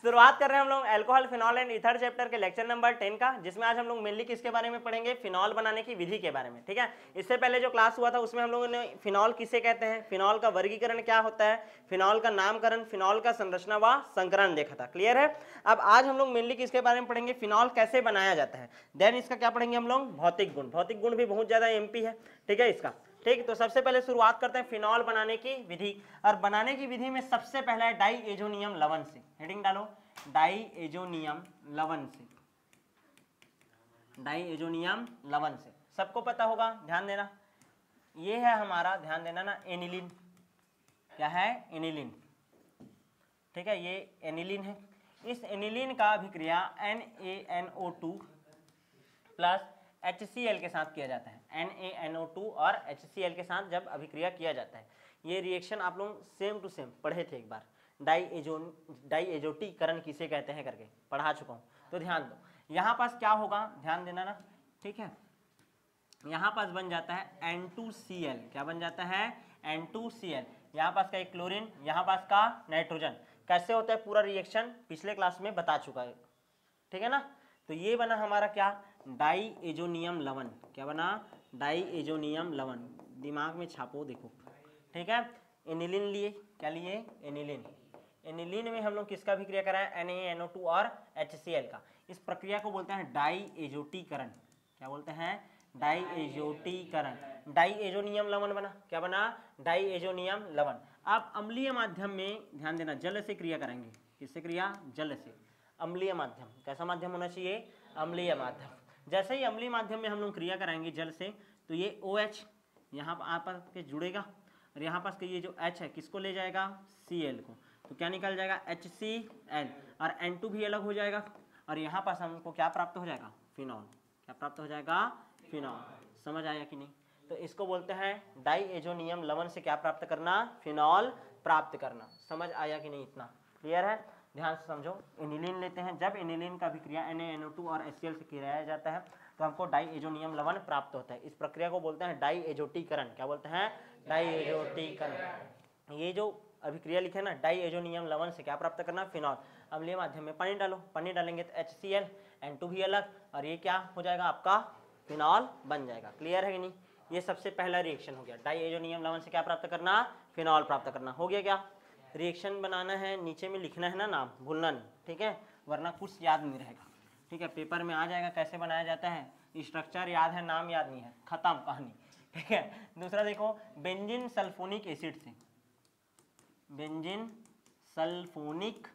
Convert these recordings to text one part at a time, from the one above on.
शुरुआत कर रहे हैं हम लोग alcohol phenol and ether chapter के लेक्चर नंबर 10 का, जिसमें आज हम लोग मेनली किसके बारे में पढ़ेंगे, फिनॉल बनाने की विधि के बारे में। ठीक है, इससे पहले जो क्लास हुआ था उसमें हम लोगों ने फिनॉल किसे कहते हैं, फिनॉल का वर्गीकरण क्या होता है, फिनॉल का नामकरण, फिनॉल का संरचना व संकरण देखा था। क्लियर है। अब आज हम लोग मेनली किसके बारे में पढ़ेंगे, फिनॉल कैसे बनाया जाता है। देन इसका क्या पढ़ेंगे हम लोग, भौतिक गुण। भौतिक गुण भी बहुत ज्यादा एमपी है। ठीक है इसका। ठीक, तो सबसे पहले शुरुआत करते हैं फिनॉल बनाने की विधि। और बनाने की विधि में सबसे पहला है डाइएजोनियम लवण से। हेडिंग डालो, डाइएजोनियम लवण से। डाइएजोनियम लवण से सबको पता होगा, ध्यान देना। ये है हमारा, ध्यान देना ना, एनिलीन। क्या है, एनिलीन। ठीक है, ये एनिलीन है। इस एनिलीन का अभिक्रिया NaNO2 प्लस HCl के साथ किया जाता है। NaNO2 और HCl के साथ जब अभिक्रिया किया जाता है, ये रिएक्शन आप लोग सेम टू सेम पढ़े थे एक बार, डाइएजोटीकरण किसे कहते हैं करके पढ़ा चुका हूँ, तो ध्यान दो। यहाँ पास क्या होगा, ध्यान देना ना। ठीक है, यहाँ पास बन जाता है N2Cl। क्या बन जाता है, N2Cl। यहाँ पास का एक क्लोरीन, यहाँ पास का नाइट्रोजन। कैसे होता है पूरा रिएक्शन पिछले क्लास में बता चुका है। ठीक है ना। तो ये बना हमारा क्या, डाइएजोनियम लवण। क्या बना, डाइएजोनियम लवण। दिमाग में छापो, देखो। ठीक है, एनिलीन लिए, क्या लिए, एनिलीन। एनिलीन में हम लोग किसका अभिक्रिया कराएं, NaNO2 और HCl का। इस प्रक्रिया को बोलते हैं डाइएजोटीकरण। क्या बोलते हैं, डाइएजोटीकरण। डाइएजोनियम लवण बना। क्या बना, डाइएजोनियम लवण। आप अम्लीय माध्यम में, ध्यान देना, जल से क्रिया करेंगे। किससे क्रिया, जल से। अम्लीय माध्यम, कैसा माध्यम होना चाहिए, अम्लीय माध्यम। जैसे ही अम्लीय माध्यम में हम लोग क्रिया कराएंगे जल से, तो ये OH यहाँ पर आपस के जुड़ेगा, और यहाँ पास के ये जो H है किसको ले जाएगा, Cl को। तो क्या निकल जाएगा, HCl, और N2 भी अलग हो जाएगा, और यहाँ पास हमको क्या प्राप्त हो जाएगा, फिनॉल। क्या प्राप्त हो जाएगा, फिनॉल। समझ आया कि नहीं। तो इसको बोलते हैं डाइएजोनियम लवण से क्या प्राप्त करना, फिनॉल प्राप्त करना। समझ आया कि नहीं, इतना क्लियर है। ध्यान से समझो। एनिलीन लेते हैं, जब एनिलीन का अभिक्रिया NaNO2 और HCl से किया जाता है तो हमको डाइएजोनियम लवण प्राप्त होता है। इस प्रक्रिया को बोलते हैं डाइएजोटीकरण। क्या बोलते हैं, डाइएजोटीकरण। ये जो अभिक्रिया लिखे ना, डाइएजोनियम लवण से क्या प्राप्त करना, फिनॉल। अम्लीय माध्यम में पानी डालो, पानी डालेंगे तो HCl, N2 भी अलग, और ये क्या हो जाएगा, आपका फिनॉल बन जाएगा। क्लियर है कि नहीं। ये सबसे पहला रिएक्शन हो गया, डाइएजोनियम लवण से क्या प्राप्त करना, फिनॉल प्राप्त करना। हो गया क्या, रिएक्शन बनाना है, नीचे में लिखना है ना नाम, भूलना नहीं। ठीक है, वरना कुछ याद नहीं रहेगा। ठीक है, पेपर में आ जाएगा कैसे बनाया जाता है, स्ट्रक्चर याद है, नाम याद नहीं है, खत्म कहानी। ठीक है। दूसरा देखो, बेंजीन सल्फोनिक एसिड से, बेंजीन सल्फोनिक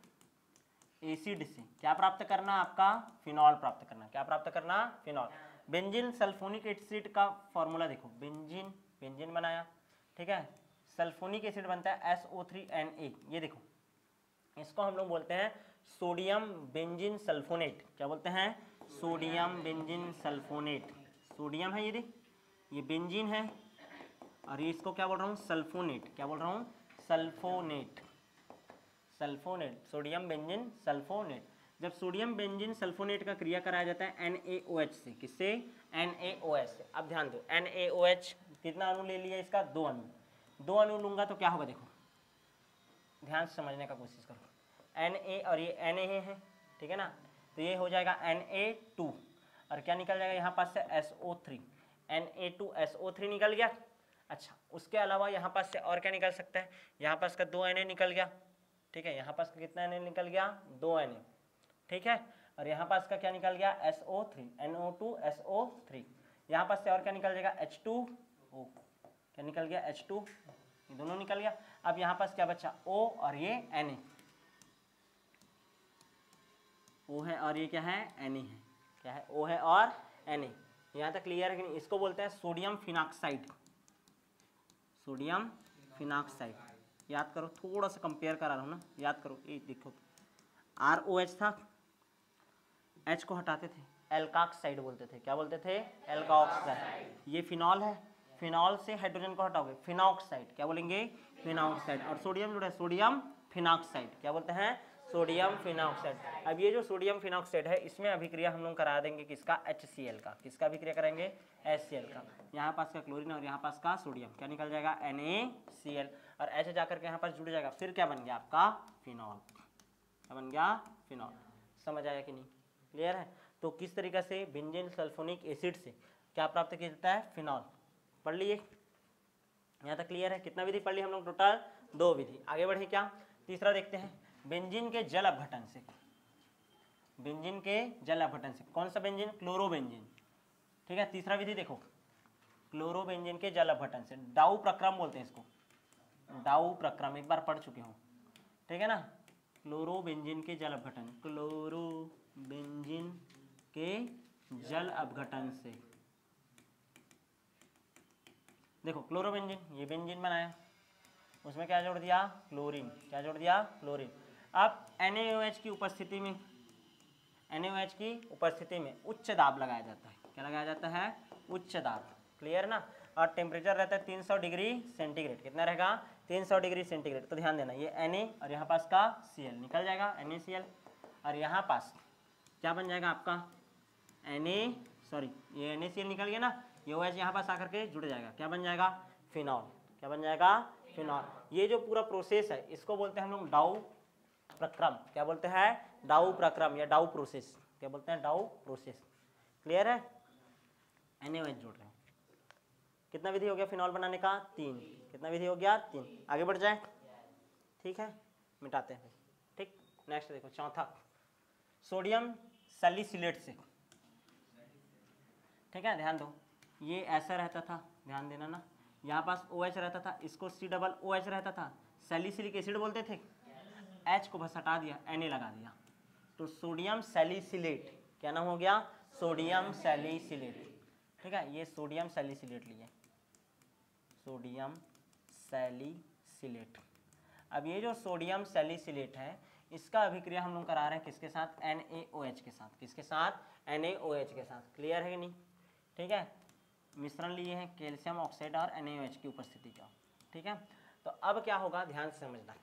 एसिड से क्या प्राप्त करना, आपका फिनॉल प्राप्त करना। क्या प्राप्त करना, फिनॉल। बेंजीन सल्फोनिक एसिड का फॉर्मूला देखो, बेंजीन, बेंजीन बनाया। ठीक है, सल्फोनिक एसिड बनता है SO3Na। ये देखो, इसको हम लोग बोलते हैं सोडियम बेंजीन सल्फोनेट। क्या बोलते हैं, सोडियम बेंजीन सल्फोनेट। सोडियम है ये बेंजीन है, और ये इसको क्या बोल रहा हूँ, सल्फोनेट। क्या बोल रहा हूँ, sulphonate. Sulphonate, sodium benzene sulphonate. जब सोडियम बेंजीन सल्फोनेट का क्रिया कराया जाता है NaOH से, किससे, NaOH से। अब ध्यान दो, NaOH कितना अणु ले लिया इसका, 2 अणु। 2 अणु लूंगा तो क्या होगा, देखो ध्यान से समझने का कोशिश करो। Na और ये Na है, ठीक है ना। तो ये हो जाएगा Na2, और क्या निकल जाएगा यहाँ पास से SO3, Na2SO3 निकल गया। अच्छा, उसके अलावा यहाँ पास से और क्या निकल सकता है, यहाँ पास का 2 Na निकल गया। ठीक है, यहाँ पास का कितना Na निकल गया, 2 Na। ठीक है, और यहाँ पास का क्या निकल गया, SO3, NO2SO3। यहाँ पास से और क्या निकल जाएगा, H2O। क्या निकल गया, H2, ये दोनों निकल गया। अब यहाँ पास क्या बचा, O और ये Na। O है और ये क्या है, Na है। क्या है, O है और Na। यहाँ तक क्लियर है कि नहीं। इसको बोलते हैं सोडियम फिनॉक्साइड। सोडियम फिनॉक्साइड, याद करो, थोड़ा सा कंपेयर करा रहा हूँ ना, याद करो। ये देखो, ROH था, H को हटाते थे, एल्काक्साइड बोलते थे। क्या बोलते थे, एल्काक्साइड। ये फिनॉल है, फिनॉल से हाइड्रोजन को हटाओगे, फिनॉक्साइड। क्या बोलेंगे, फिनॉक्साइड। और सोडियम जुड़ा है, सोडियम फिनॉक्साइड। क्या बोलते हैं, सोडियम फिनॉक्साइड। अब ये जो सोडियम फिनॉक्साइड है, इसमें अभिक्रिया हम लोग करा देंगे किसका, HCl का। किसका अभिक्रिया कराएंगे, HCl का। यहाँ पास का क्लोरीन और यहाँ पास का सोडियम, क्या निकल जाएगा, NaCl, और H जाकर के यहाँ पास जुड़ जाएगा। फिर क्या बन गया आपका, फिनॉल। क्या बन गया, फिनॉल। समझ आया कि नहीं? क्लियर है? तो किस तरीके से बेंजीन सल्फोनिक एसिड से क्या प्राप्त किया जाता है? फिनॉल। पढ़ लिए? यहाँ तक क्लियर है? कितना विधि पढ़ ली हम लोग? टोटल 2 विधि। आगे बढ़े क्या? तीसरा देखते हैं, बेंजीन के जल अपघटन से। बेंजीन के जल अपघटन से। कौन सा बेंजीन? क्लोरोबेंजीन। ठीक है, तीसरा विधि देखो, क्लोरोबेंजीन के जल अपघटन से। डाउ प्रक्रम बोलते हैं इसको, डाउ प्रक्रम, एक बार पढ़ चुके हो, ठीक है ना। क्लोरोबेंजीन के जल अपघटन, क्लोरोबेंजीन के जल अपघटन से। देखो क्लोरोबेंजीन, ये बेंजीन बनाया, उसमें क्या जोड़ दिया? क्लोरीन। क्या जोड़ दिया? क्लोरीन। अब NaOH की उपस्थिति में, NaOH की उपस्थिति में उच्च दाब लगाया जाता है। क्या लगाया जाता है? उच्च दाब। क्लियर ना? और टेम्परेचर रहता है 300 डिग्री सेंटीग्रेड। कितना रहेगा? 300 डिग्री सेंटीग्रेड। तो ध्यान देना, ये Na और यहाँ पास का Cl निकल जाएगा, NaCl। और यहाँ पास क्या बन जाएगा आपका? ये NaCl निकल गया ना, ये OH यहाँ पास आकर के जुड़ जाएगा। क्या बन जाएगा? फिनॉल। क्या बन जाएगा? फिनॉल। ये जो पूरा प्रोसेस है इसको बोलते हैं हम लोग डाउ प्रक्रम। क्या बोलते हैं? डाउ प्रक्रम या डाउ प्रोसेस। क्या बोलते हैं? डाउ प्रोसेस। क्लियर है? NaOH जोड़ रहे हैं। कितना विधि हो गया फिनॉल बनाने का? 3। कितना विधि हो गया? 3। आगे बढ़ जाए, ठीक है, मिटाते हैं। ठीक, नेक्स्ट देखो, चौथा, सोडियम सैलिसिलेट से। ठीक है, ध्यान दो, ये ऐसा रहता था, ध्यान देना ना, यहाँ पास OH रहता था, इसको COOH रहता था, सैलिसिलिक एसिड बोलते थे। H को बस हटा दिया, Na लगा दिया, तो सोडियम सैलिसिलेट। क्या नाम हो गया? Sodium salicylate. ठीक है, ये सोडियम सैलिसिलेट लिए, सोडियम सैलिसिलेट। अब ये जो सोडियम सैलिसिलेट है, इसका अभिक्रिया हम लोग करा रहे हैं किसके साथ? NaOH के साथ। किसके साथ? NaOH के साथ। क्लियर है कि नहीं? ठीक है, मिश्रण लिए हैं कैल्शियम ऑक्साइड और NaOH की उपस्थिति का। ठीक है, तो अब क्या होगा, ध्यान से समझना।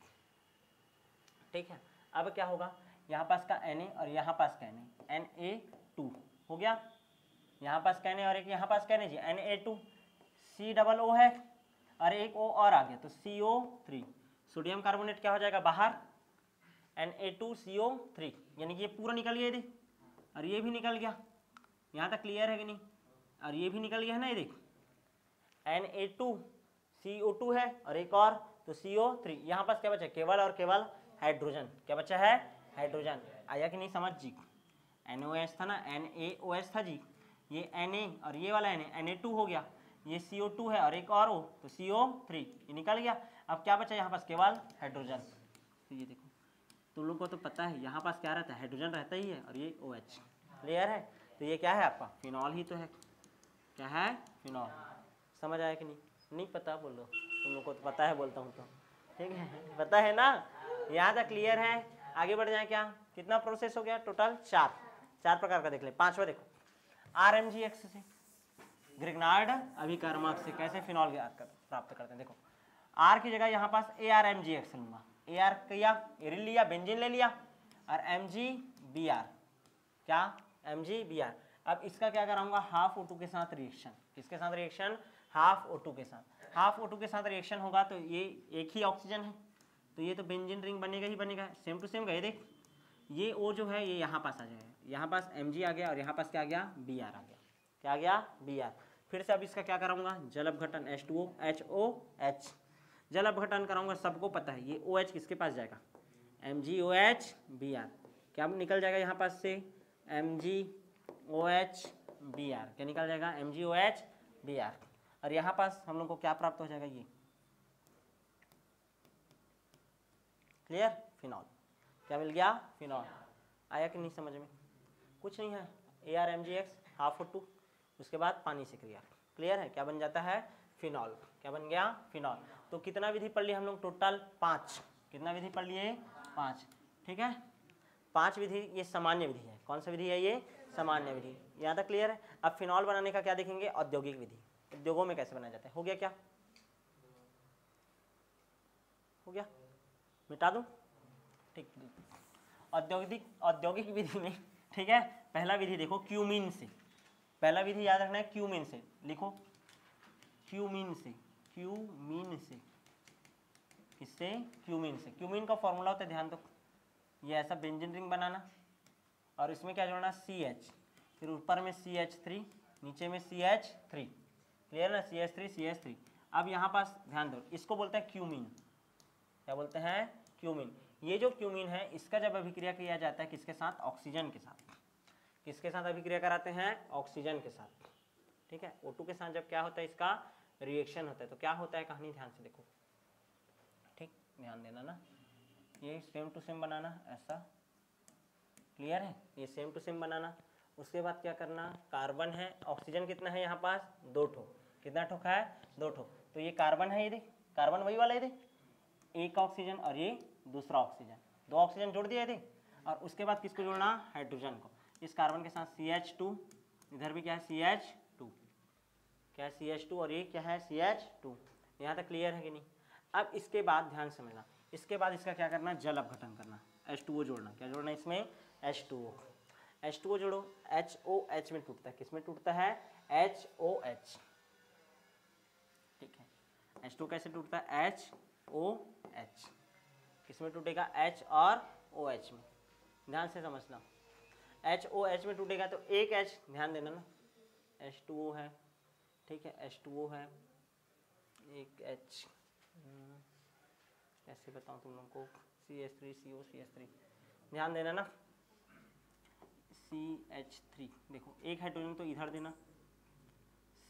ठीक है, अब क्या होगा, यहाँ पास का Na और यहाँ पास का Na, Na2 हो गया, यहाँ पास का Na और एक यहाँ पास का Na जी, Na2, COO है और एक O और आ गया तो CO3। सोडियम कार्बोनेट क्या हो जाएगा बाहर? Na2CO3, यानी कि ये पूरा निकल गया, ये देख, और ये भी निकल गया। यहाँ तक क्लियर है कि नहीं? और ये भी निकल गया है ना, ये देख, Na2CO2 है और एक और तो CO3। यहाँ पास क्या बचा? केवल और केवल हाइड्रोजन। क्या बचा है? हाइड्रोजन। आया कि नहीं समझ जी? NOH था ना, NaOH था जी, ये Na और ये वाला Na2 हो गया, ये CO2 है और एक और O तो CO3, ये निकल गया। अब क्या बचा यहाँ पास? केवल हाइड्रोजन। तो ये देखो, तुम लोग को तो पता है यहाँ पास क्या रहता है? हाइड्रोजन रहता ही है और ये OH। क्लियर है? तो ये क्या है आपका? फिनॉल ही तो है। क्या है? फिनॉल। समझ आया कि नहीं? नहीं पता बोलो, तुम लोग को तो पता है बोलता हूँ तो, ठीक है, पता है ना? यहाँ तक क्लियर है? आगे बढ़ जाए क्या? कितना प्रोसेस हो गया टोटल? 4 प्रकार का देख ले। 5वां देखो, RMGX से, ग्रिग्नार्ड अभिकर्मक से कैसे फिनॉल प्राप्त करते हैं। देखो, R की जगह यहाँ पास ARMGX लूंगा। AR किया, एरिल लिया, बेंजीन ले लिया, और MgBr, क्या? MgBr। अब इसका क्या कराऊंगा? हाफ O2 के साथ रिएक्शन। किसके साथ रिएक्शन? हाफ O2 के साथ। हाफ O2 के साथ रिएक्शन होगा तो ये एक ही ऑक्सीजन है, तो ये तो बेंजीन रिंग बनेगा ही बनेगा, सेम टू सेम गए। देख, ये O जो है ये यहाँ पास आ जाएगा, यहाँ पास Mg आ गया और यहाँ पास क्या आ गया? Br आ गया। क्या आ गया? Br। फिर से अब इसका क्या कराऊंगा? जल अपघटन, H2O HOH, जल अपघटन कराऊंगा। सबको पता है ये OH किसके पास जाएगा? MgOH Br। क्या निकल जाएगा यहाँ पास से? MgOH Br। क्या निकल जाएगा? MgOH Br। और यहाँ पास हम लोग को क्या प्राप्त हो जाएगा? ये क्लियर? फिनॉल। क्या मिल गया? फिनॉल। आया कि नहीं समझ में? कुछ नहीं है, ARMGX हाफ O2, उसके बाद पानी से क्रिया। क्लियर है? क्या बन जाता है? फिनॉल। क्या बन गया? फिनॉल। तो कितना विधि पढ़ लिए हम लोग टोटल? 5। कितना विधि पढ़ लिए? 5। ठीक है, 5 विधि। ये सामान्य विधि है। कौन सा विधि है ये? सामान्य विधि। यहाँ तक क्लियर है? अब फिनॉल बनाने का क्या देखेंगे? औद्योगिक विधि। उद्योगों में कैसे बनाया जाता है। हो गया? क्या हो गया? मिटा दूं? ठीक, औद्योगिक विधि में, ठीक है, पहला विधि देखो, क्यूमीन से। पहला विधि याद रखना है, क्यूमीन से। लिखो, क्यूमीन से। क्यूमीन से, किससे? क्यूमीन से। क्यूमीन का फॉर्मूला होता है, ध्यान दो, ये ऐसा बेंजीन रिंग बनाना और इसमें क्या जोड़ना CH, फिर ऊपर में CH3, नीचे में CH3, क्लियर ना, CH3 अब यहाँ पास ध्यान दो, इसको बोलते हैं क्यूमीन। क्या बोलते हैं? क्यूमीन। ये जो क्यूमीन है इसका जब अभिक्रिया किया जाता है किसके साथ? ऑक्सीजन के साथ। किसके साथ अभिक्रिया कराते हैं? ऑक्सीजन के साथ, ठीक है। O2 के साथ जब क्या होता है, इसका रिएक्शन होता है, तो क्या होता है कहानी ध्यान से देखो, ठीक, ध्यान देना ना। ये सेम टू सेम बनाना, ऐसा, क्लियर है, ये सेम टू सेम बनाना। उसके बाद क्या करना, कार्बन है, ऑक्सीजन कितना है यहाँ पास? 2 ठो। कितना ठो है? 2 ठो। तो ये कार्बन है, ये देख, कार्बन वही वाला, ये देख, एक ऑक्सीजन और ये दूसरा ऑक्सीजन, 2 ऑक्सीजन जोड़ दिया, ये देख। और उसके बाद किसको जोड़ना? हाइड्रोजन को। इस कार्बन के साथ CH2, इधर भी क्या है? CH2, क्या है? CH2 और ये क्या है? CH2। यहाँ तक क्लियर है कि नहीं? अब इसके बाद ध्यान समझना, इसके बाद इसका क्या करना? जल अपघटन करना, H2O जोड़ना। क्या जोड़ना इसमें? H2O जोड़ो, HOH में टूटता है, किस में टूटता है? HOH, ठीक है। H2 कैसे टूटता है? HOH, किस में टूटेगा? H और OH में, ध्यान से समझना। HOH में टूटेगा तो एक H, ध्यान देना ना, H2O है, ठीक है, H2O है, एक H, कैसे बताऊँ तुम लोगों को? CH3 CO CH3, ध्यान देना ना, CH3, देखो एक हाइड्रोजन तो इधर देना,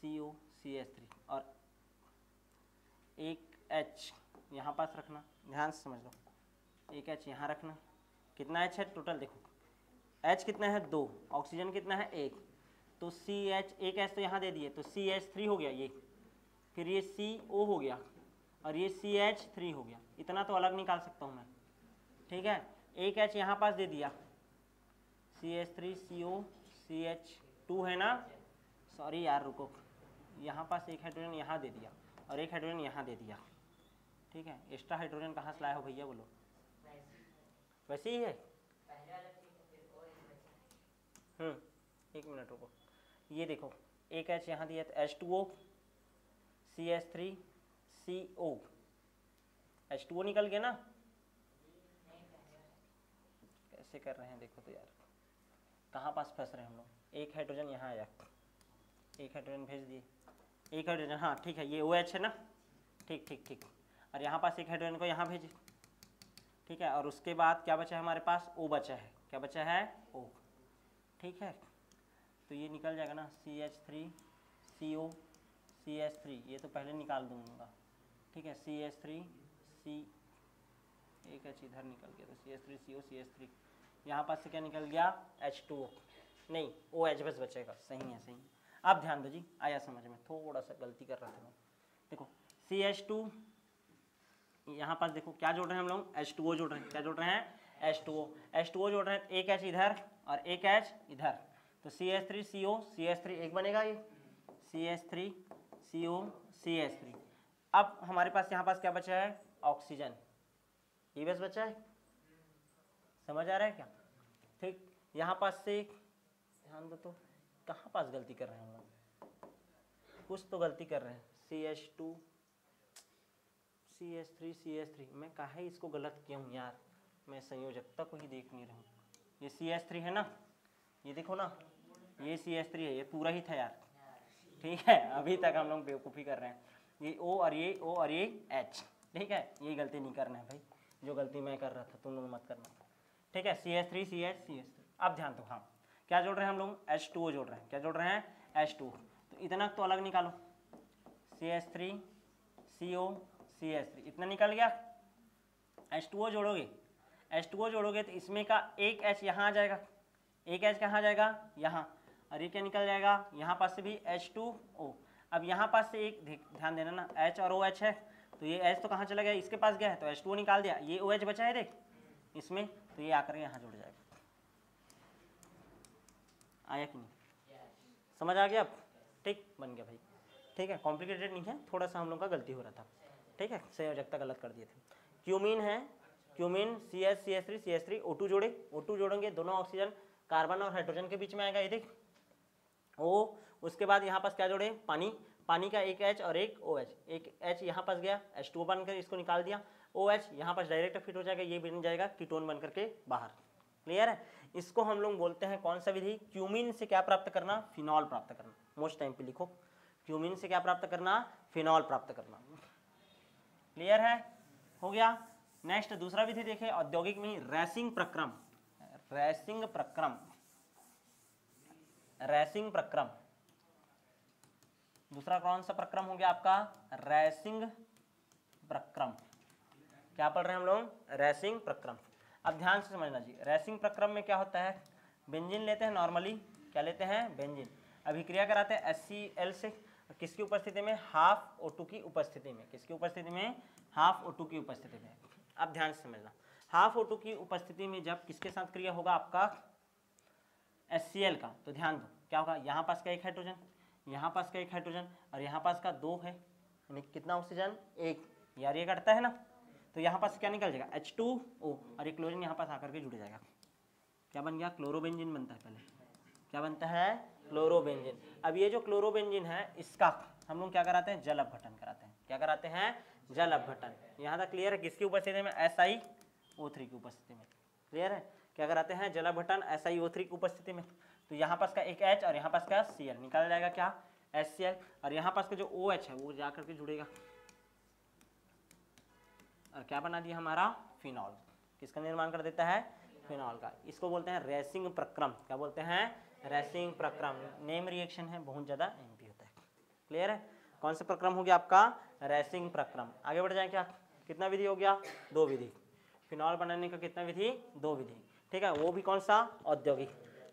CO CH3, और एक H यहाँ पास रखना, ध्यान से समझ लो, एक H यहाँ रखना। कितना H है टोटल? देखो H कितना है? 2, ऑक्सीजन कितना है? 1, तो CH, एक H तो यहाँ दे दिए, तो CH3 हो गया ये, फिर ये CO हो गया और ये CH3 हो गया। इतना तो अलग निकाल सकता हूँ मैं, ठीक है। एक H यहाँ पास दे दिया, CH3 CO CH2 है ना, सॉरी यार रुको, यहाँ पास एक हाइड्रोजन यहाँ दे दिया और एक हाइड्रोजन यहाँ दे दिया, ठीक है। एक्स्ट्रा हाइड्रोजन कहाँ से लाया हो भैया, बोलो? वैसे ही है। एक मिनट रुको, ये देखो एक H यहाँ दिया, तो H2O CH3 CO, H2O निकल गया ना। कैसे कर रहे हैं देखो तो यार, कहाँ पास फंस रहे हैं हम लोग। एक हाइड्रोजन यहाँ आया, एक हाइड्रोजन भेज दिए, एक हाइड्रोजन, हाँ ठीक है, ये OH है ना, ठीक ठीक ठीक, और यहाँ पास एक हाइड्रोजन को यहाँ भेजे, ठीक है। और उसके बाद क्या बचा है हमारे पास? O बचा है। क्या बचा है? O, ठीक है। तो ये निकल जाएगा ना, CH3 CO CH3, ये तो पहले निकाल दूंगा, ठीक है। CH3 C, एक H इधर निकल गया, तो CH3 CO CH3, यहाँ पास से क्या निकल गया? H2O, नहीं OH बस बचेगा, सही है, सही है। अब ध्यान दो जी, आया समझ में? थोड़ा सा गलती कर रहा था मैं, देखो CH2, यहाँ पास देखो क्या जोड़ रहे हैं हम लोग? H2O जोड़ रहे हैं। क्या जोड़ रहे हैं? H2O जोड़ रहे हैं, एक H इधर और एक H इधर, तो CH3 CO CH3 एक बनेगा, ये CH3 CO CH3। अब हमारे पास यहाँ पास क्या बचा है? ऑक्सीजन, ये बस बचा है, समझ आ रहा है क्या? ठीक, यहाँ पास से ध्यान दो, तो कहाँ पास गलती कर रहे हैं हम लोग? कुछ तो गलती कर रहे हैं। CH2 CH3 CH3, मैं काहे इसको गलत किया हूँ यार, मैं संयोजकता को ही देख नहीं रहा हूँ। ये CH3 है ना, ये देखो ना, ये CH3 है, ये पूरा ही था यार, ठीक है। अभी तक हम लोग बेवकूफ़ी कर रहे हैं, ये O और ये O और ये H, ठीक है। ये गलती नहीं करना है भाई, जो गलती मैं कर रहा था तुम लोग मत करना, ठीक है। CH3 CH3। अब ध्यान दो, हाँ क्या जोड़ रहे हैं हम लोग? H2O जोड़ रहे हैं। क्या जोड़ रहे हैं? H2O। तो इतना तो अलग निकालो, CH3 CO CH3, इतना निकल गया। H2O जोड़ोगे, H2O जोड़ोगे तो इसमें का एक H यहाँ आ जाएगा, एक H कहाँ जाएगा? यहाँ, और ये क्या निकल जाएगा? यहाँ पास से भी H2O। अब यहाँ पास से एक ध्यान देना ना, H और OH है, तो ये H तो कहाँ चला गया? इसके पास गया है, तो H2O निकाल दिया, ये OH बचा है देख इसमें, तो ये आकर यहाँ जुड़ जाएगा। आया कि नहीं? समझ आ गया अब? ठीक, बन गया भाई, ठीक है। कॉम्प्लिकेटेड नहीं है, थोड़ा सा हम लोग का गलती हो रहा था, ठीक है, संयोजकता गलत कर दिए थे। क्यूमीन है, क्यूमीन CH3 CH3 O2 जोड़े, O2 जोड़ेंगे, दोनों ऑक्सीजन कार्बन और हाइड्रोजन के बीच में आएगा, ये देख O। उसके बाद यहाँ पास क्या जोड़े? पानी, पानी का एक H और एक OH, एक H यहाँ पास गया, H2O बनकर इसको निकाल दिया, OH यहाँ पर डायरेक्ट फिट हो जाएगा, ये बन जाएगा कीटोन बन करके बाहर। क्लियर है? इसको हम लोग बोलते हैं कौन सा विधि? क्यूमीन से क्या प्राप्त करना? फिनॉल प्राप्त करना। मोस्ट टाइम पे लिखो, क्यूमीन से क्या प्राप्त करना? फिनॉल प्राप्त करना। क्लियर है? हो गया। नेक्स्ट दूसरा विधि देखें औद्योगिक में, रैसिंग प्रक्रम। रैसिंग प्रक्रम, रैसिंग प्रक्रम। दूसरा कौन सा प्रक्रम हो गया आपका? रैसिंग प्रक्रम। क्या पढ़ रहे हैं हम लोग? रैसिंग प्रक्रम। अब ध्यान से समझना जी, रैसिंग प्रक्रम में क्या होता है? बेंजीन लेते हैं नॉर्मली, क्या लेते हैं? बेंजीन। अभिक्रिया कराते हैं HCl से, किसकी उपस्थिति में? हाफ O2 की उपस्थिति में। किसकी उपस्थिति में? हाफ O2 की उपस्थिति में। अब ध्यान से समझना, हाफ O2 की उपस्थिति में जब किसके साथ क्रिया होगा आपका? HCl का, तो ध्यान दो क्या होगा? यहाँ पास का एक हाइड्रोजन, यहाँ पास का एक हाइड्रोजन और यहाँ पास का दो है, यानी कितना ऑक्सीजन? एक। यार ये कटता है ना, तो यहाँ पास क्या निकल जाएगा? H2O और एक क्लोरीन यहाँ पास आकर के जुड़ जाएगा। क्या बन गया? क्लोरोबेंजीन बनता है। पहले क्या बनता है? क्लोरोबेंजीन। अब ये जो क्लोरोबेंजीन है इसका हम लोग क्या कराते हैं? जल अपघटन कराते हैं। क्या कराते हैं? जल अपघटन। यहाँ तक क्लियर है? किसकी उपस्थिति में? SiO3 की उपस्थिति में। क्लियर है? क्या कराते हैं? जल अपघटन SiO3 की उपस्थिति में। तो यहाँ पास का एक H और यहाँ पास का Cl निकल जाएगा क्या? HCl। और यहाँ पास का जो OH है वो जाकर के जुड़ेगा और क्या बना दिया हमारा? फिनॉल। किसका निर्माण कर देता है? फिनॉल का। इसको बोलते हैं रैसिंग प्रक्रम। क्या बोलते हैं? रैसिंग प्रक्रम। नेम रिएक्शन है, बहुत ज्यादा MP होता है। क्लियर है? कौन सा प्रक्रम हो गया आपका? रैसिंग प्रक्रम। आगे बढ़ जाए क्या? कितना विधि हो गया? 2 विधि। फिनॉल बनाने का कितना विधि? 2 विधि। ठीक है, वो भी कौन सा? औद्योगिक।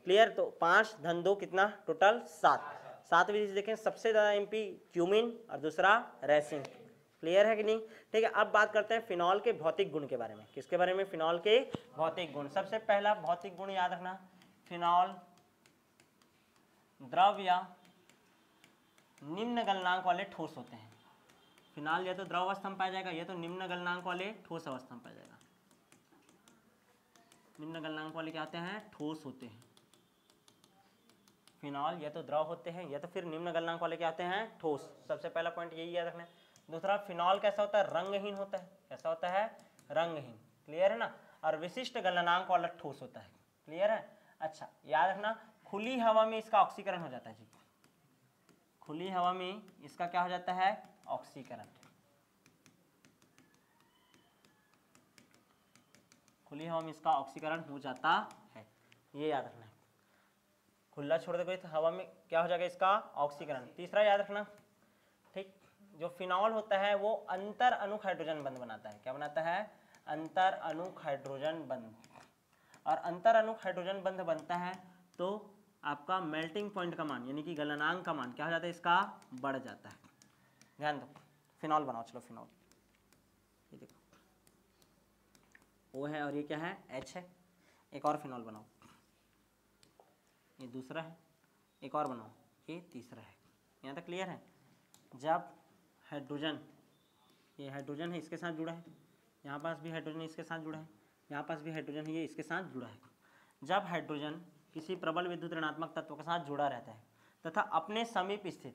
क्लियर? तो 5 धन 2 कितना? टोटल 7 विधि देखें। सबसे ज्यादा MP क्यूमिन और दूसरा रैसिंग। क्लियर है कि नहीं? ठीक है, अब बात करते हैं फिनॉल के भौतिक गुण के बारे में। किसके बारे में? फिनॉल के भौतिक गुण। सबसे पहला भौतिक गुण याद रखना, फिनॉल द्रव या निम्न गलनांक वाले ठोस होते हैं। फिनॉल या तो द्रव अवस्था में पाया जाएगा या तो निम्न गलनांक वाले ठोस अवस्था में पाया जाएगा। निम्न गलनांक वाले क्या होते हैं? ठोस होते हैं। फिनॉल या तो द्रव होते हैं या तो फिर निम्न गलनांक वाले क्या होते हैं? ठोस। सबसे पहला पॉइंट यही याद रखना है। दूसरा, फिनॉल कैसा होता है? रंगहीन होता है। कैसा होता है? रंगहीन। क्लियर है ना? और विशिष्ट गलनांक वाला ठोस होता है। क्लियर है? अच्छा, याद रखना, खुली हवा में इसका ऑक्सीकरण हो जाता है जी। खुली हवा में इसका क्या हो जाता है? ऑक्सीकरण। खुली हवा में इसका ऑक्सीकरण हो जाता है, ये याद रखना है। खुला छोड़ दोगे तो हवा में क्या हो जाएगा? इसका ऑक्सीकरण। तीसरा याद रखना, ठीक, जो फिनॉल होता है वो अंतर अणुक हाइड्रोजन बंध बनाता है। क्या बनाता है? अंतर अणुक हाइड्रोजन बंध। और अंतर अणुक हाइड्रोजन बंध बनता है तो आपका मेल्टिंग पॉइंट का मान यानी कि गलनांक का मान क्या हो जाता है? इसका बढ़ जाता है। ध्यान दो, फिनॉल बनाओ। चलो फिनॉल, ये देखो O है और ये क्या है? H है। एक और फिनॉल बनाओ, ये दूसरा है। एक और बनाओ, ये तीसरा है। यहाँ तक क्लियर है? जब हाइड्रोजन, ये हाइड्रोजन है इसके साथ जुड़ा है, यहाँ पास भी हाइड्रोजन इसके साथ जुड़ा है, यहाँ पास भी हाइड्रोजन है ये इसके साथ जुड़ा है। जब हाइड्रोजन किसी प्रबल विद्युत ऋणात्मक तत्व के साथ जुड़ा रहता है तथा अपने समीप स्थित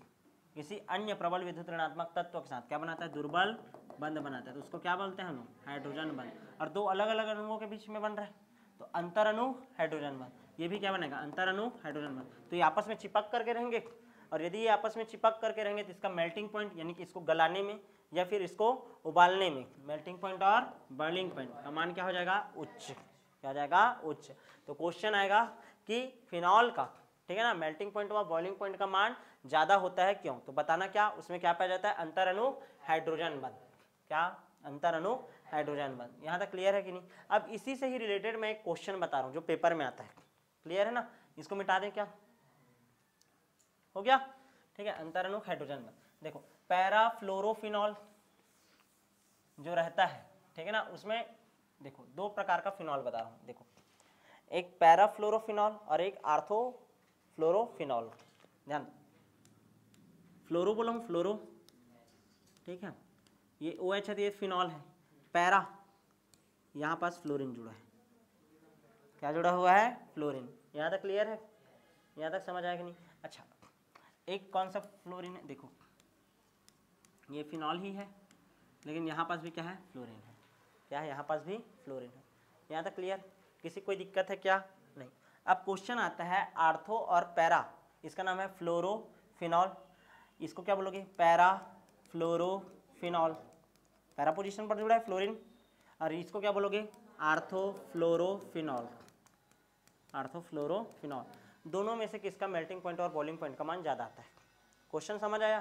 किसी अन्य प्रबल विद्युत ऋणात्मक तत्व के साथ क्या बनाता है? दुर्बल बंध बनाता है, तो उसको क्या बोलते हैं हम लोग? हाइड्रोजन बंध। और दो अलग अलग अणुओं के बीच में बन रहा है तो अंतर अणु हाइड्रोजन बंध। ये भी क्या बनेगा? अंतर अणु हाइड्रोजन बंध। तो ये आपस में चिपक करके रहेंगे और यदि ये आपस में चिपक करके रहेंगे तो इसका मेल्टिंग पॉइंट यानी कि इसको गलाने में या फिर इसको उबालने में मेल्टिंग पॉइंट और बॉइलिंग पॉइंट का मान क्या हो जाएगा? उच्च। क्या हो जाएगा? उच्च। तो क्वेश्चन आएगा कि फिनॉल का, ठीक है ना, मेल्टिंग पॉइंट और बॉइलिंग पॉइंट का मान ज्यादा होता है, क्यों? तो बताना क्या, उसमें क्या पाया जाता है? अंतर अणु हाइड्रोजन बंध। क्या? अंतर अणु हाइड्रोजन बंध। यहाँ तक क्लियर है कि नहीं? अब इसी से ही रिलेटेड मैं एक क्वेश्चन बता रहा हूँ जो पेपर में आता है। क्लियर है ना? इसको मिटा दें क्या? हो गया? ठीक है, अंतर अणु हाइड्रोजन बंध। देखो पैराफ्लोरोफिनॉल जो रहता है, ठीक है ना, उसमें देखो 2 प्रकार का फिनॉल बता रहा हूँ। देखो, एक पैराफ्लोरोफिनॉल और एक आर्थोफ्लोरोफिनॉल। ध्यान, फ्लोरो बोला हूँ, फ्लोरो, ठीक है, ये OH है तो ये फिनॉल है। पैरा, यहाँ पास फ्लोरीन जुड़ा है। क्या जुड़ा हुआ है? फ्लोरीन। यहाँ तक क्लियर है? यहाँ तक समझ आया कि नहीं? अच्छा, एक कौन सा फ्लोरीन है? देखो ये फिनॉल ही है लेकिन यहाँ पास भी क्या है? फ्लोरीन है। क्या है, यहाँ पास भी फ्लोरीन है। यहाँ तक क्लियर, किसी कोई दिक्कत है क्या? नहीं। अब क्वेश्चन आता है आर्थो और पैरा, इसका नाम है फ्लोरोफिनॉल, इसको क्या बोलोगे? पैरा फ्लोरोफिनॉल, पैरा पोजीशन पर जुड़ा है फ्लोरीन, और इसको क्या बोलोगे? आर्थोफ्लोरोफिनॉल, आर्थोफ्लोरोफिनॉल। दोनों में से किसका मेल्टिंग पॉइंट और बॉइलिंग पॉइंट का मान ज़्यादा आता है? क्वेश्चन समझ आया?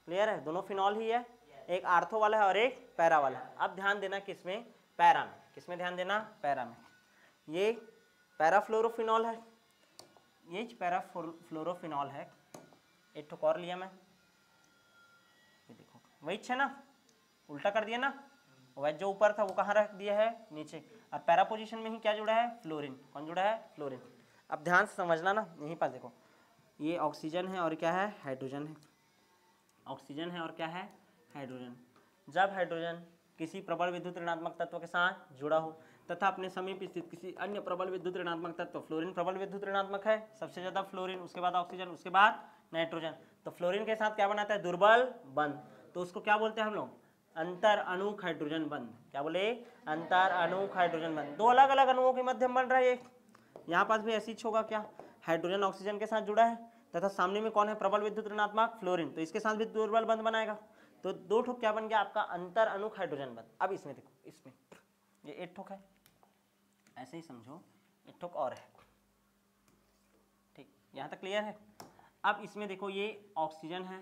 क्लियर है? दोनों फिनॉल ही है, एक आर्थो वाला है और एक पैरा वाला है। अब ध्यान देना किसमें? पैरा में। किसमें ध्यान देना? पैरा में। ये पैराफ्लोरोफिनॉल है, ये पैराफ्लोरोफिनॉल है। एक ठोक और लिया मैं, ये देखो वही है ना, उल्टा कर दिया ना, वह जो ऊपर था वो कहाँ रख दिया है? नीचे। और पैरा पोजीशन में ही क्या जुड़ा है? फ्लोरीन। कौन जुड़ा है? फ्लोरीन। अब ध्यान से समझना ना, यहीं पर देखो, ये ऑक्सीजन है और क्या है? हाइड्रोजन है। ऑक्सीजन है और क्या है? हाइड्रोजन। जब हाइड्रोजन किसी प्रबल विद्युत ऋणात्मक तत्व के साथ जुड़ा हो तथा अपने समीप स्थित किसी अन्य प्रबल विद्युत ऋणात्मक तत्व, फ्लोरीन प्रबल विद्युत ऋणात्मक है, सबसे ज्यादा फ्लोरीन, उसके बाद ऑक्सीजन, उसके बाद नाइट्रोजन, तो फ्लोरीन के साथ क्या बनाता है? दुर्बल बंध। तो उसको क्या बोलते हैं हम लोग? अंतर अणुक हाइड्रोजन बंध। क्या बोले? अंतर अणुक हाइड्रोजन बंध। दो अलग अलग अणुओं के मध्य बन रहा है ये। यहाँ पास भी ऐसी होगा, क्या? हाइड्रोजन ऑक्सीजन के साथ जुड़ा है तथा सामने में कौन है? प्रबल विद्युत ऋणात्मक फ्लोरीन, तो इसके साथ भी दुर्बल बंध बनाएगा। तो दो ठोक क्या बन गया आपका? अंतर अणुक हाइड्रोजन बंध। अब इसमें देखो, इसमें ये एक ठोक है, ऐसे ही समझो, एक ठोक और है, ठीक, यहाँ तक क्लियर है? अब इसमें देखो, ये ऑक्सीजन है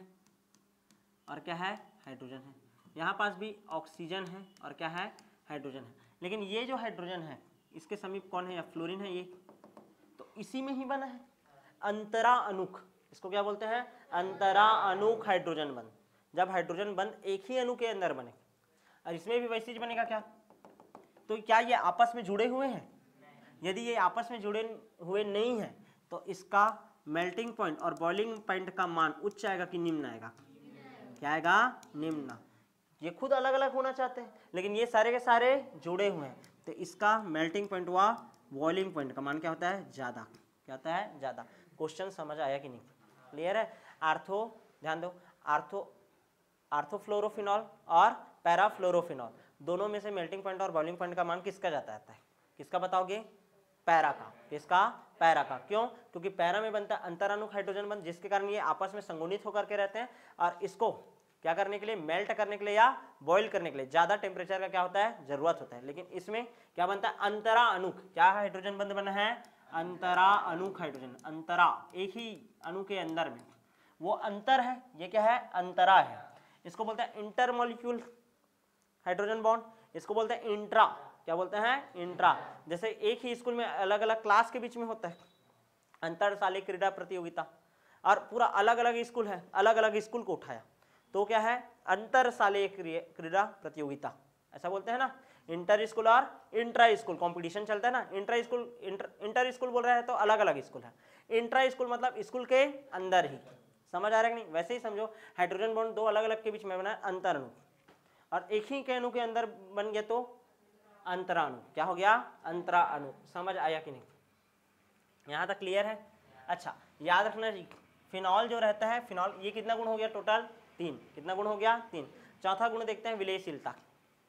और क्या है? हाइड्रोजन है। यहाँ पास भी ऑक्सीजन है और क्या है? हाइड्रोजन है। लेकिन ये जो हाइड्रोजन है इसके समीप कौन है? या फ्लोरीन है ये, तो इसी में ही बना है अंतरा अणुक। इसको क्या बोलते हैं? अंतरा अणुक हाइड्रोजन बंध। जब हाइड्रोजन बंध एक ही अणु के अंदर बने, और इसमें भी वैसे ही बनेगा क्या? तो क्या ये आपस में जुड़े हुए हैं? यदि ये आपस में जुड़े हुए नहीं है तो इसका मेल्टिंग पॉइंट और बॉइलिंग पॉइंट का मान उच्च आएगा कि निम्न आएगा? क्या आएगा? निम्न। ये खुद अलग अलग होना चाहते हैं, लेकिन ये सारे के सारे जुड़े हुए हैं, तो इसका मेल्टिंग पॉइंट व बॉइलिंग पॉइंट का मान क्या होता है? ज़्यादा। क्या होता है? ज़्यादा। क्वेश्चन समझ आया कि नहीं? क्लियर है? आर्थो, ध्यान दो, आर्थोफ्लोरोफिनॉल और पैराफ्लोरोफिनॉल, दोनों में से मेल्टिंग पॉइंट और बॉइलिंग पॉइंट का मान किसका जाता है? किसका बताओगे? पैरा का। किसका? पैरा का। क्यों? क्योंकि पैरा में बनता है अंतराणुक हाइड्रोजन बंध, जिसके कारण ये आपस में संगुणित होकर के रहते हैं, और इसको क्या करने के लिए? मेल्ट करने के लिए या बॉईल करने के लिए ज्यादा टेम्परेचर का क्या होता है? जरूरत होता है। लेकिन इसमें क्या बनता है? अंतरा अणुक। क्या हाइड्रोजन बंध बना है? अंतरा अणुक हाइड्रोजन। अंतरा, एक ही अणु के अंदर में वो अंतर है, ये क्या है? अंतरा है। इसको बोलते हैं इंटरमोलिक्यूल हाइड्रोजन बॉन्ड, इसको बोलते हैं इंट्रा। क्या बोलते हैं? इंट्रा। जैसे एक ही स्कूल में अलग अलग क्लास के बीच में होता है अंतर शालेय क्रीड़ा प्रतियोगिता, और पूरा अलग अलग स्कूल है, अलग अलग स्कूल को उठाया, तो क्या है? अंतर शालेय क्रीड़ा प्रतियोगिता, ऐसा बोलते हैं ना। इंटर स्कूल और इंट्रा स्कूल कंपटीशन चलता है ना। इंटर स्कूल बोल रहे हैं तो अलग अलग स्कूल है, इंट्रा स्कूल मतलब स्कूल के अंदर ही। समझ आ रहा है कि नहीं? वैसे ही समझो, हाइड्रोजन बॉन्ड दो अलग अलग के बीच में बना है अंतर अणु, और एक ही के अणु के अंदर बन गया तो अंतराणु। क्या हो गया? अंतरा अणु। समझ आया कि नहीं? यहाँ तक क्लियर है? अच्छा, याद रखना जी, फिनॉल जो रहता है, फिनॉल ये कितना गुण हो गया? टोटल 3। कितना गुण हो गया? 3। चौथा गुण देखते हैं विलयशीलता।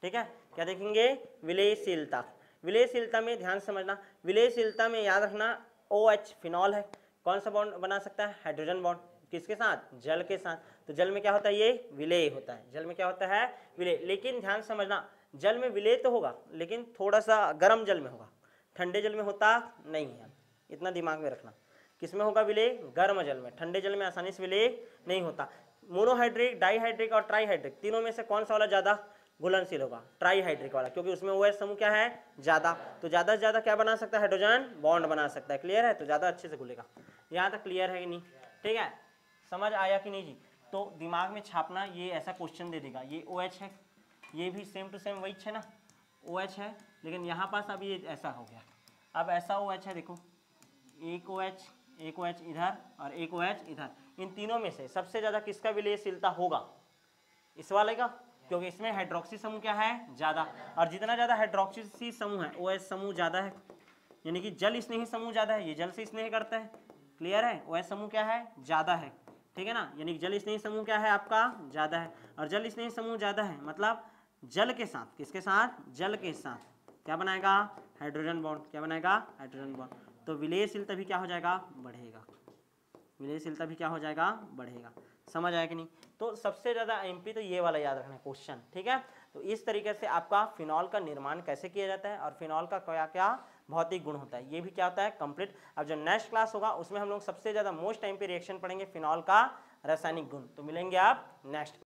ठीक है, क्या देखेंगे? विलयशीलता। विलयशीलता में ध्यान समझना, विलयशीलता में याद रखना OH फिनॉल है, कौन सा बॉन्ड बना सकता है? Hydrogen bond. किसके साथ? जल के साथ। तो जल में क्या होता है? ये विलय होता है। जल में क्या होता है? विलय। लेकिन ध्यान समझना, जल में विलय तो होगा, लेकिन थोड़ा सा गर्म जल में होगा, ठंडे जल में होता नहीं है। इतना दिमाग में रखना। किसमें होगा विलय? गर्म जल में। ठंडे जल में आसानी से विलय नहीं होता। मोनोहाइड्रिक, डाईहाइड्रिक और ट्राईहाइड्रिक, तीनों में से कौन सा वाला ज्यादा घुलनशील होगा? ट्राईहाइड्रिक वाला, क्योंकि उसमें OH समूह क्या है? ज्यादा। तो ज्यादा से ज्यादा क्या बना सकता है? हाइड्रोजन बॉन्ड बना सकता है। क्लियर है? तो ज्यादा अच्छे से घुलेगा। यहाँ तक क्लियर है कि नहीं? ठीक है, समझ आया कि नहीं जी? तो दिमाग में छापना, ये ऐसा क्वेश्चन दे देगा, ये OH है, ये भी सेम टू सेम वही है ना, OH है, लेकिन यहाँ पास अब ये ऐसा हो गया। अब ऐसा OH है, देखो, एक OH इधर और एक OH इधर, इन तीनों में से सबसे ज्यादा किसका विलयशीलता होगा? इस वाले का, क्योंकि इसमें हाइड्रोक्सी समूह क्या है? ज्यादा, और जितना ज्यादा हाइड्रोक्सी समूह है OH समूह ज्यादा है, यानी कि जल स्नेही समूह ज्यादा है, ये जल से स्नेह करता है। क्लियर है? OH समूह क्या है? ज्यादा है। ठीक है ना, यानी कि जल स्नेही समूह क्या है आपका? ज्यादा है, और जल स्नेही समूह ज्यादा है मतलब जल के साथ, किसके साथ, जल के साथ क्या बनाएगा, हाइड्रोजन बॉन्ड, क्या बनाएगा, हाइड्रोजन बॉन्ड। तो विलयशीलता भी क्या हो जाएगा, बढ़ेगा, विलयशीलता भी क्या हो जाएगा, बढ़ेगा। समझ आया कि नहीं। तो सबसे ज्यादा एमपी तो ये वाला याद रखना क्वेश्चन, ठीक है। तो इस तरीके से आपका फिनॉल का निर्माण कैसे किया जाता है और फिनॉल का क्या क्या भौतिक गुण होता है, ये भी क्या होता है कंप्लीट। अब जो नेक्स्ट क्लास होगा उसमें हम लोग सबसे ज्यादा मोस्ट टाइम पे रिएक्शन पढ़ेंगे फिनॉल का रासायनिक गुण। तो मिलेंगे आप नेक्स्ट।